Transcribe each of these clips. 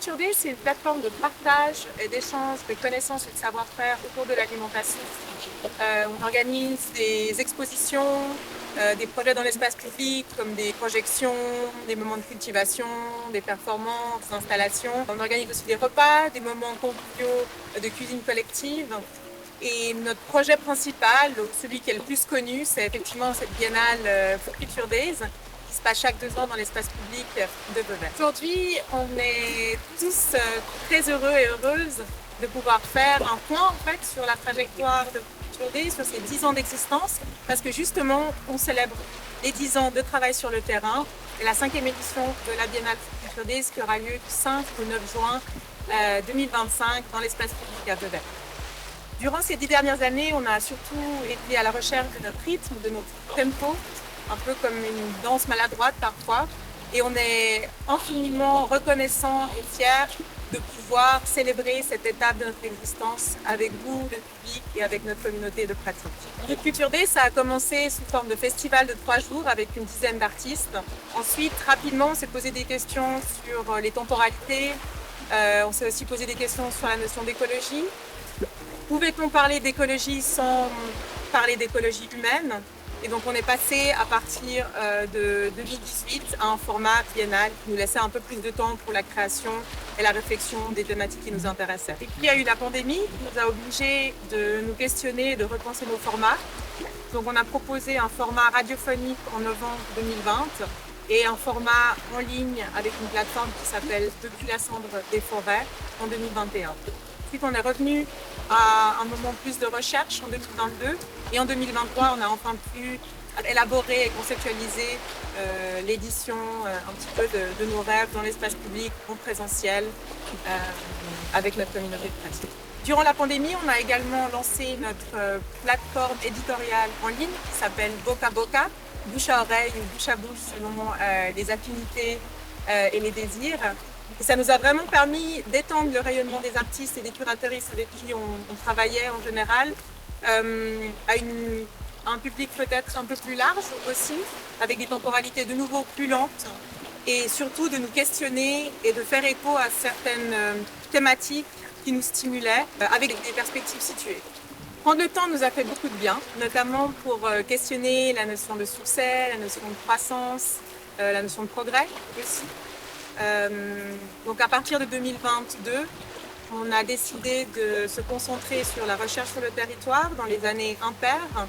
Culture Day, c'est une plateforme de partage et d'échange de connaissances et de savoir-faire autour de l'alimentation. On organise des expositions, des projets dans l'espace public comme des projections, des moments de cultivation, des performances, des installations. On organise aussi des repas, des moments conviviaux de cuisine collective. Et notre projet principal, donc celui qui est le plus connu, c'est effectivement cette biennale Food Culture Days, qui se passe chaque 2 ans dans l'espace public de Vevey. Aujourd'hui, on est tous très heureux et heureuses de pouvoir faire un point en fait sur la trajectoire de Food Culture Days, sur ces 10 ans d'existence, parce que justement, on célèbre les 10 ans de travail sur le terrain et la 5e édition de la biennale Food Culture Days qui aura lieu du 5 au 9 juin 2025 dans l'espace public à Vevey. Durant ces 10 dernières années, on a surtout été à la recherche de notre rythme, de notre tempo, un peu comme une danse maladroite parfois. Et on est infiniment reconnaissant et fiers de pouvoir célébrer cette étape de notre existence avec vous, le public et avec notre communauté de pratique. Le Culture Day, ça a commencé sous forme de festival de 3 jours avec une dizaine d'artistes. Ensuite, rapidement, on s'est posé des questions sur les temporalités. On s'est aussi posé des questions sur la notion d'écologie. Pouvait-on parler d'écologie sans parler d'écologie humaine? Et donc on est passé à partir de 2018 à un format biennal qui nous laissait un peu plus de temps pour la création et la réflexion des thématiques qui nous intéressaient. Et puis il y a eu la pandémie qui nous a obligés de nous questionner et de repenser nos formats. Donc on a proposé un format radiophonique en novembre 2020 et un format en ligne avec une plateforme qui s'appelle Depuis la cendre des forêts en 2021. Ensuite, on est revenu à un moment plus de recherche en 2022 et en 2023, on a enfin pu élaborer et conceptualiser l'édition un petit peu de nos rêves dans l'espace public, en présentiel, avec notre communauté de pratique. Durant la pandémie, on a également lancé notre plateforme éditoriale en ligne qui s'appelle Boca Boca, bouche à oreille ou bouche à bouche selon les affinités et les désirs. Et ça nous a vraiment permis d'étendre le rayonnement des artistes et des curatrices avec qui on travaillait en général à un public peut-être un peu plus large aussi, avec des temporalités de nouveau plus lentes et surtout de nous questionner et de faire écho à certaines thématiques qui nous stimulaient avec des perspectives situées. Prendre le temps nous a fait beaucoup de bien, notamment pour questionner la notion de succès, la notion de croissance, la notion de progrès aussi. Donc à partir de 2022, on a décidé de se concentrer sur la recherche sur le territoire dans les années impaires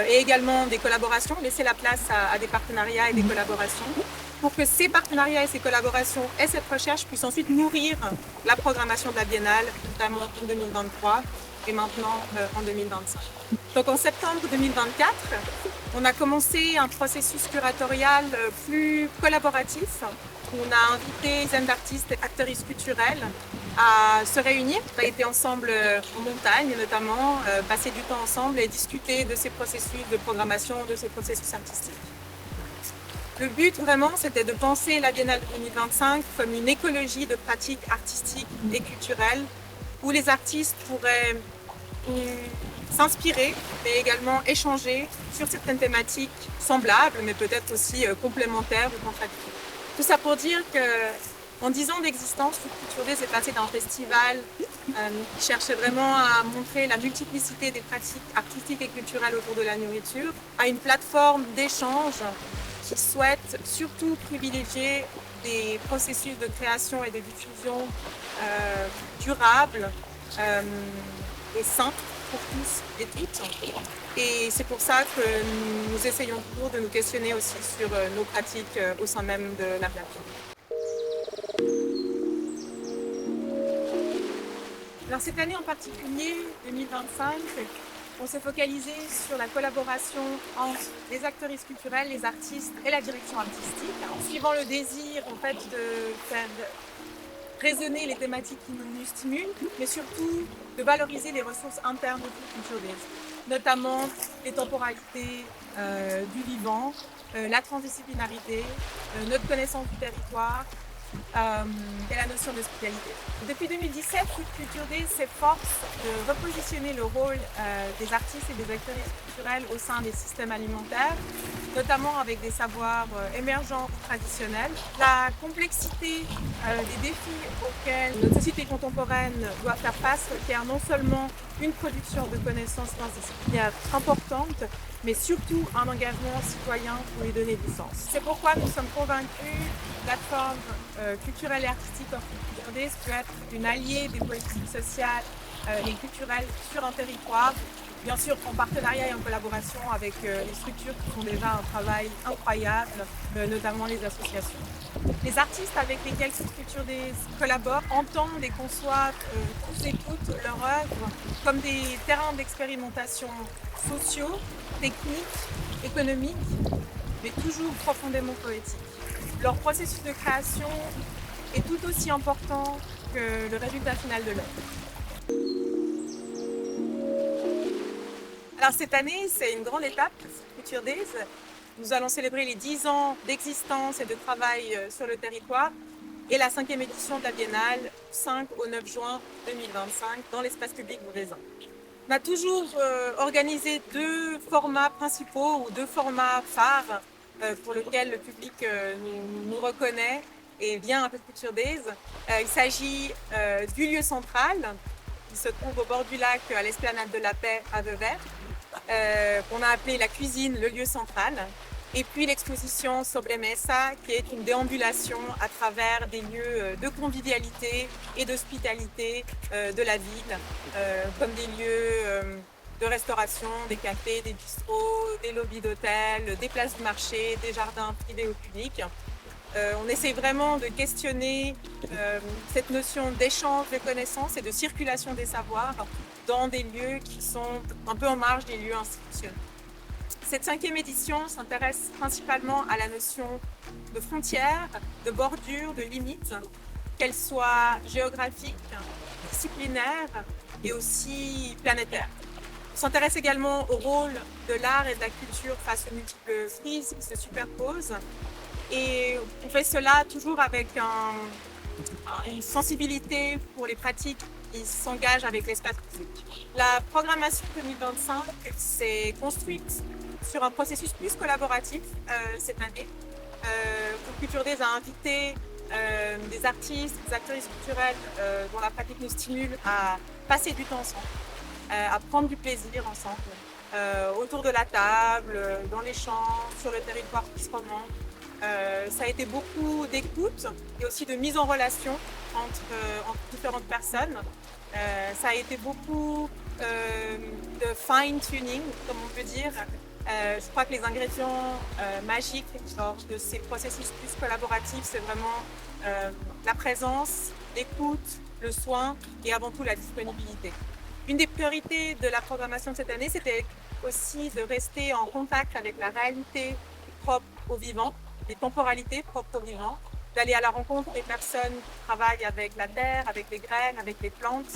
et également des collaborations, laisser la place à des partenariats et des collaborations pour que ces partenariats et ces collaborations et cette recherche puissent ensuite nourrir la programmation de la Biennale, notamment en 2023 et maintenant en 2025. Donc en septembre 2024, on a commencé un processus curatorial plus collaboratif. On a invité une dizaine d'artistes et actrices culturelles à se réunir. On a été ensemble en montagne notamment, passer du temps ensemble et discuter de ces processus de programmation, de ces processus artistiques. Le but vraiment, c'était de penser la Biennale 2025 comme une écologie de pratiques artistiques et culturelles où les artistes pourraient s'inspirer, mais également échanger sur certaines thématiques semblables, mais peut-être aussi complémentaires ou contradictoires. Tout ça pour dire qu'en 10 ans d'existence, Food Culture Days est passé d'un festival qui cherchait vraiment à montrer la multiplicité des pratiques artistiques et culturelles autour de la nourriture à une plateforme d'échange qui souhaite surtout privilégier des processus de création et de diffusion durables et simples pour tous et toutes. Et c'est pour ça que nous essayons toujours de nous questionner aussi sur nos pratiques au sein même de la plateforme. Alors cette année en particulier, 2025, on s'est focalisé sur la collaboration entre les actrices culturelles, les artistes et la direction artistique, en suivant le désir en fait de faire résonner les thématiques qui nous stimulent, mais surtout de valoriser les ressources internes de Food Culture Days, notamment les temporalités du vivant, la transdisciplinarité, notre connaissance du territoire et la notion de spécialité. Depuis 2017, Food Culture Days s'efforce de repositionner le rôle des artistes et des acteurs culturels au sein des systèmes alimentaires notamment avec des savoirs émergents ou traditionnels. La complexité des défis auxquels notre société contemporaine doit faire face requiert non seulement une production de connaissances transdisciplinaires importante, mais surtout un engagement citoyen pour lui donner du sens. C'est pourquoi nous sommes convaincus que la plateforme culturelle et artistique of Future Days peut être une alliée des politiques sociales et culturelles sur un territoire, bien sûr en partenariat et en collaboration avec les structures qui font déjà un travail incroyable, notamment les associations. Les artistes avec lesquels Future Days collabore entendent et conçoivent tous et toutes leur œuvre comme des terrains d'expérimentation sociaux, techniques, économiques, mais toujours profondément poétiques. Leur processus de création est tout aussi important que le résultat final de l'œuvre. Alors cette année, c'est une grande étape, Future Days. Nous allons célébrer les 10 ans d'existence et de travail sur le territoire et la 5e édition de la Biennale, 5 au 9 juin 2025, dans l'espace public Brézin. On a toujours organisé 2 formats principaux ou 2 formats phares pour lesquels le public nous reconnaît et vient un peu Future Days. Il s'agit du lieu central, qui se trouve au bord du lac à l'Esplanade de la Paix à Veuvert, qu'on a appelé la cuisine, le lieu central. Et puis l'exposition Sobremesa, qui est une déambulation à travers des lieux de convivialité et d'hospitalité de la ville, comme des lieux de restauration, des cafés, des bistrots, des lobbies d'hôtels, des places de marché, des jardins privés au public. On essaie vraiment de questionner cette notion d'échange de connaissances et de circulation des savoirs dans des lieux qui sont un peu en marge des lieux institutionnels. Cette 5e édition s'intéresse principalement à la notion de frontières, de bordures, de limites, qu'elles soient géographiques, disciplinaires et aussi planétaires. On s'intéresse également au rôle de l'art et de la culture face aux multiples crises qui se superposent. Et on fait cela toujours avec une sensibilité pour les pratiques qui s'engagent avec l'espace public. La programmation 2025 s'est construite sur un processus plus collaboratif cette année. Future Days a invité des artistes, des actrices culturelles dont la pratique nous stimule à passer du temps ensemble, à prendre du plaisir ensemble, autour de la table, dans les champs, sur le territoire qui se romand. Ça a été beaucoup d'écoute et aussi de mise en relation entre différentes personnes. Ça a été beaucoup de fine-tuning, comme on peut dire. Je crois que les ingrédients magiques de ces processus plus collaboratifs, c'est vraiment la présence, l'écoute, le soin et avant tout la disponibilité. Une des priorités de la programmation de cette année, c'était aussi de rester en contact avec la réalité propre au vivant, les temporalités propres au vivant, d'aller à la rencontre des personnes qui travaillent avec la terre, avec les graines, avec les plantes,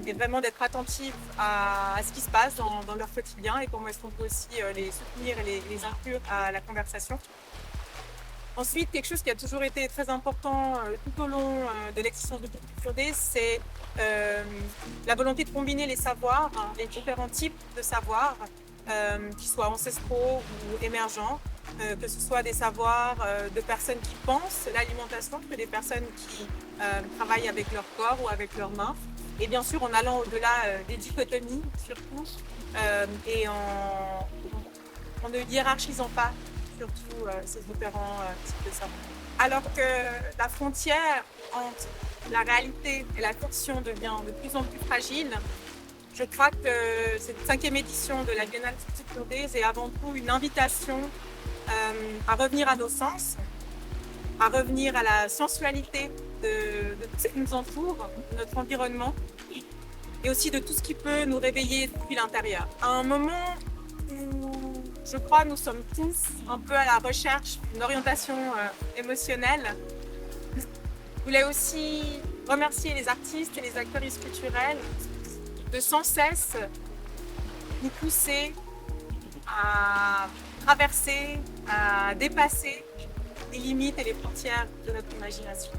et vraiment d'être attentifs à ce qui se passe dans leur quotidien et comment est-ce qu'on peut aussi les soutenir et les inclure à la conversation. Ensuite, quelque chose qui a toujours été très important tout au long de l'existence de Future Days, c'est la volonté de combiner les savoirs, les différents types de savoirs, qui soient ancestraux ou émergents, que ce soit des savoirs de personnes qui pensent l'alimentation, que des personnes qui travaillent avec leur corps ou avec leurs mains. Et bien sûr, en allant au-delà des dichotomies, surtout, et en ne hiérarchisant pas, surtout, ces différents types de savoirs. Alors que la frontière entre la réalité et la fiction devient de plus en plus fragile, je crois que cette 5e édition de la Biennale Future Days est avant tout une invitation à revenir à nos sens, à revenir à la sensualité de tout ce qui nous entoure, de notre environnement, et aussi de tout ce qui peut nous réveiller depuis l'intérieur. À un moment où je crois nous sommes tous un peu à la recherche d'une orientation émotionnelle, je voulais aussi remercier les artistes et les actrices culturelles de sans cesse nous pousser à traverser, à dépasser les limites et les frontières de notre imagination.